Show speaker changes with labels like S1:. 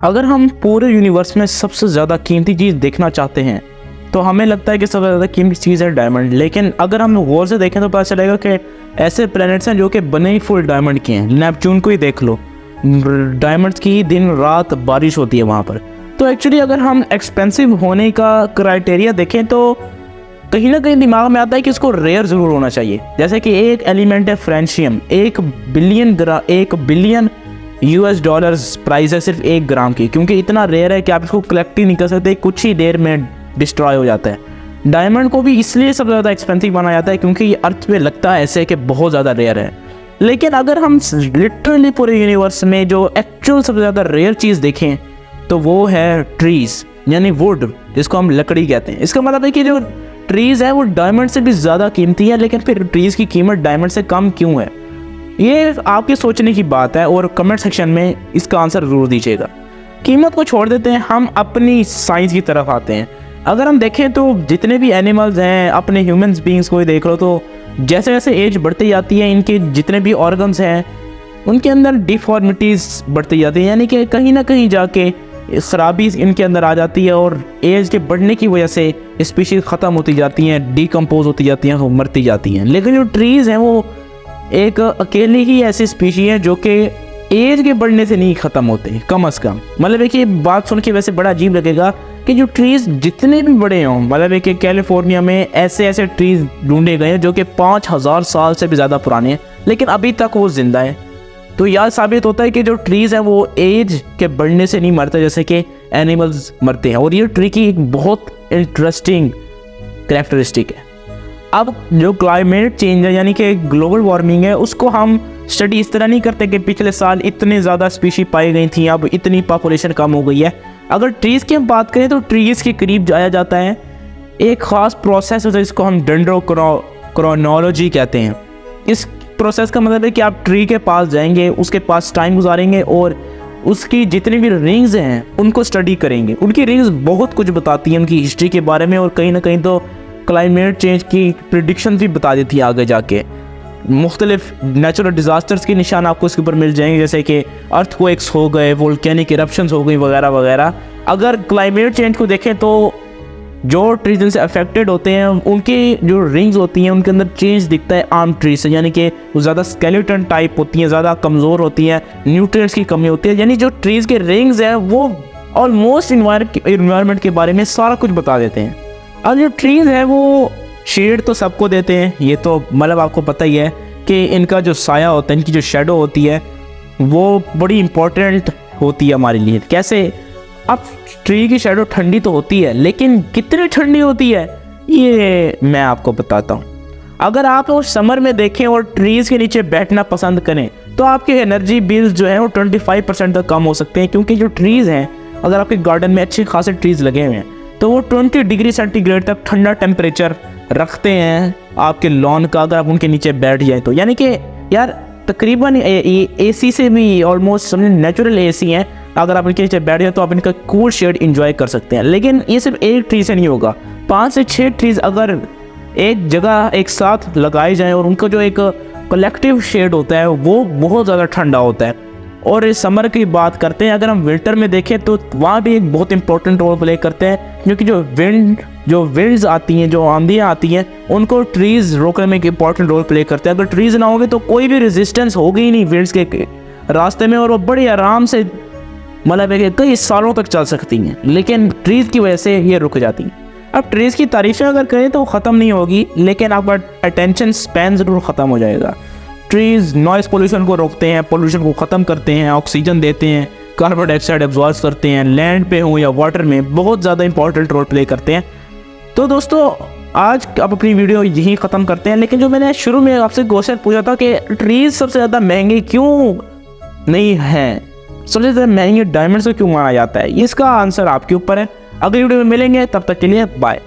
S1: अगर हम पूरे यूनिवर्स में सबसे ज़्यादा कीमती चीज़ देखना चाहते हैं तो हमें लगता है कि सबसे ज़्यादा कीमती चीज़ है डायमंड। लेकिन अगर हम गौर से देखें तो पता चलेगा कि ऐसे प्लैनेट्स हैं जो कि बने ही फुल डायमंड के हैं। नेपच्यून को ही देख लो, डायमंड्स की दिन रात बारिश होती है वहाँ पर। तो एक्चुअली अगर हम एक्सपेंसिव होने का क्राइटेरिया देखें तो कहीं ना कहीं दिमाग में आता है कि इसको रेयर ज़रूर होना चाहिए। जैसे कि एक एलिमेंट है francium, 1 billion US dollars price है सिर्फ 1 ग्राम की, क्योंकि इतना रेयर है कि आप इसको कलेक्ट ही नहीं कर सकते, कुछ ही देर में डिस्ट्रॉय हो जाता है। डायमंड को भी इसलिए सबसे ज़्यादा एक्सपेंसिव माना जाता है क्योंकि ये अर्थ पे लगता है ऐसे कि बहुत ज़्यादा रेयर है। लेकिन अगर हम लिटरली पूरे यूनिवर्स में जो एक्चुअल सबसे ज़्यादा रेयर चीज़ देखें तो वो है ट्रीज़, यानी वुड, जिसको हम लकड़ी कहते हैं। इसका मतलब है कि जो ट्रीज़ है वो डायमंड से भी ज़्यादा कीमती है, लेकिन फिर ट्रीज़ की कीमत डायमंड से कम क्यों है? ये आपके सोचने की बात है और कमेंट सेक्शन में इसका आंसर ज़रूर दीजिएगा। कीमत को छोड़ देते हैं, हम अपनी साइंस की तरफ आते हैं। अगर हम देखें तो जितने भी एनिमल्स हैं, अपने ह्यूमंस बीइंग्स को ही देख लो, तो जैसे जैसे एज बढ़ती जाती है इनके जितने भी ऑर्गन्स हैं उनके अंदर डिफॉर्मिटीज़ बढ़ती जाती है, यानी कि कहीं ना कहीं जाके खराबी इनके अंदर आ जाती है और एज के बढ़ने की वजह से स्पीशीज़ ख़त्म होती जाती हैं, डिकम्पोज होती जाती हैं, वो मरती जाती हैं। लेकिन जो ट्रीज़ हैं वो एक अकेली ही ऐसी स्पीशी है जो कि एज के बढ़ने से नहीं ख़त्म होते, कम अज़ कम। मतलब है कि बात सुन के वैसे बड़ा अजीब लगेगा कि जो ट्रीज़ जितने भी बड़े हों, मतलब है कि कैलिफोर्निया में ऐसे ऐसे ट्रीज़ ढूंढे गए हैं जो कि 5000 साल से भी ज़्यादा पुराने हैं, लेकिन अभी तक वो जिंदा है। तो यह साबित होता है कि जो ट्रीज़ हैं वो एज के बढ़ने से नहीं मरते जैसे कि एनिमल्स मरते हैं। और ये ट्री की एक बहुत इंटरेस्टिंग कैरेक्टरिस्टिक है। अब जो क्लाइमेट चेंज है यानी कि ग्लोबल वार्मिंग है, उसको हम स्टडी इस तरह नहीं करते कि पिछले साल इतने ज़्यादा स्पीशी पाई गई थी, अब इतनी पॉपुलेशन कम हो गई है। अगर ट्रीज़ की हम बात करें तो ट्रीज़ के करीब जाया जाता है, एक ख़ास प्रोसेस होता है जिसको हम डेंड्रोक्रोनोलॉजी कहते हैं। इस प्रोसेस का मतलब है कि आप ट्री के पास जाएंगे, उसके पास टाइम गुजारेंगे और उसकी जितनी भी रिंग्स हैं उनको स्टडी करेंगे। उनकी रिंग्स बहुत कुछ बताती हैं उनकी हिस्ट्री के बारे में, और कहीं ना कहीं तो क्लाइमेट चेंज की प्रिडिक्शन भी बता देती है आगे जाके। मुख्तलिफ नेचुरल डिज़ास्टर्स के निशान आपको इसके ऊपर मिल जाएंगे, जैसे कि अर्थक्वेक्स हो गए, वोल्केनिक इरप्शंस हो गई वगैरह वगैरह। अगर क्लाइमेट चेंज को देखें तो जो ट्रीज से अफेक्टेड होते हैं उनकी जो रिंग्स होती हैं उनके अंदर चेंज दिखता है आम ट्री से, यानी कि वो ज़्यादा स्केलेटन टाइप होती हैं, ज़्यादा कमज़ोर होती हैं, न्यूट्रिएंट्स की कमी होती है। यानी जो ट्रीज़ के रिंग्स हैं वो ऑलमोस्ट इन्वायरमेंट के बारे में सारा कुछ बता देते हैं। अब जो ट्रीज़ है वो शेड तो सबको देते हैं, ये तो मतलब आपको पता ही है कि इनका जो साया होता है, इनकी जो शेडो होती है वो बड़ी इंपॉर्टेंट होती है हमारे लिए। कैसे? अब ट्री की शेडो ठंडी तो होती है, लेकिन कितनी ठंडी होती है ये मैं आपको बताता हूँ। अगर आप वो समर में देखें और ट्रीज़ के नीचे बैठना पसंद करें तो आपके एनर्जी बिल्स जो हैं वो 25% तक कम हो सकते हैं, क्योंकि जो ट्रीज़ हैं, अगर आपके गार्डन में अच्छे खासे ट्रीज़ लगे हुए हैं तो वो 20 डिग्री सेंटीग्रेड तक ठंडा टेम्परेचर रखते हैं आपके लॉन का, अगर आप उनके नीचे बैठ जाए तो। यानी कि यार तकरीबन AC से भी ऑलमोस्ट समझे नेचुरल AC हैं, अगर आप इनके नीचे बैठ जाए तो आप इनका कूल शेड इंजॉय कर सकते हैं। लेकिन ये सिर्फ एक ट्री से नहीं होगा, 5 से 6 ट्रीज अगर एक जगह एक साथ लगाए जाएं और उनका जो एक कलेक्टिव शेड होता है वो बहुत ज़्यादा ठंडा होता है। और इस समर की बात करते हैं, अगर हम विंटर में देखें तो वहाँ भी एक बहुत इंपॉर्टेंट रोल प्ले करते हैं, क्योंकि जो विंड्स आती हैं, जो आंधियाँ आती हैं, उनको ट्रीज़ रोकने में एक इंपॉर्टेंट रोल प्ले करते हैं। अगर ट्रीज़ ना होंगे तो कोई भी रेजिस्टेंस होगी ही नहीं विंड्स के रास्ते में, और वो बड़ी आराम से मतलब है कि कई सालों तक चल सकती हैं, लेकिन ट्रीज़ की वजह से ये रुक जाती हैं। अब ट्रीज़ की तारीफ़ें अगर करें तो ख़त्म नहीं होगी, लेकिन आपका अटेंशन स्पैन ज़रूर ख़त्म हो जाएगा। ट्रीज़ नॉइज़ पोल्यूशन को रोकते हैं, पोल्यूशन को ख़त्म करते हैं, ऑक्सीजन देते हैं, कार्बन डाइऑक्साइड एब्जॉर्ब करते हैं, लैंड पे हो या वाटर में बहुत ज़्यादा इंपॉर्टेंट रोल प्ले करते हैं। तो दोस्तों आज आप अपनी वीडियो यहीं ख़त्म करते हैं, लेकिन जो मैंने शुरू में आपसे क्वेश्चन पूछा था कि ट्रीज़ सबसे ज़्यादा महंगे क्यों नहीं हैं, सबसे ज़्यादा महंगे डायमंड से क्यों माना जाता है, इसका आंसर आपके ऊपर है। अगली वीडियो में मिलेंगे, तब तक के लिए बाय।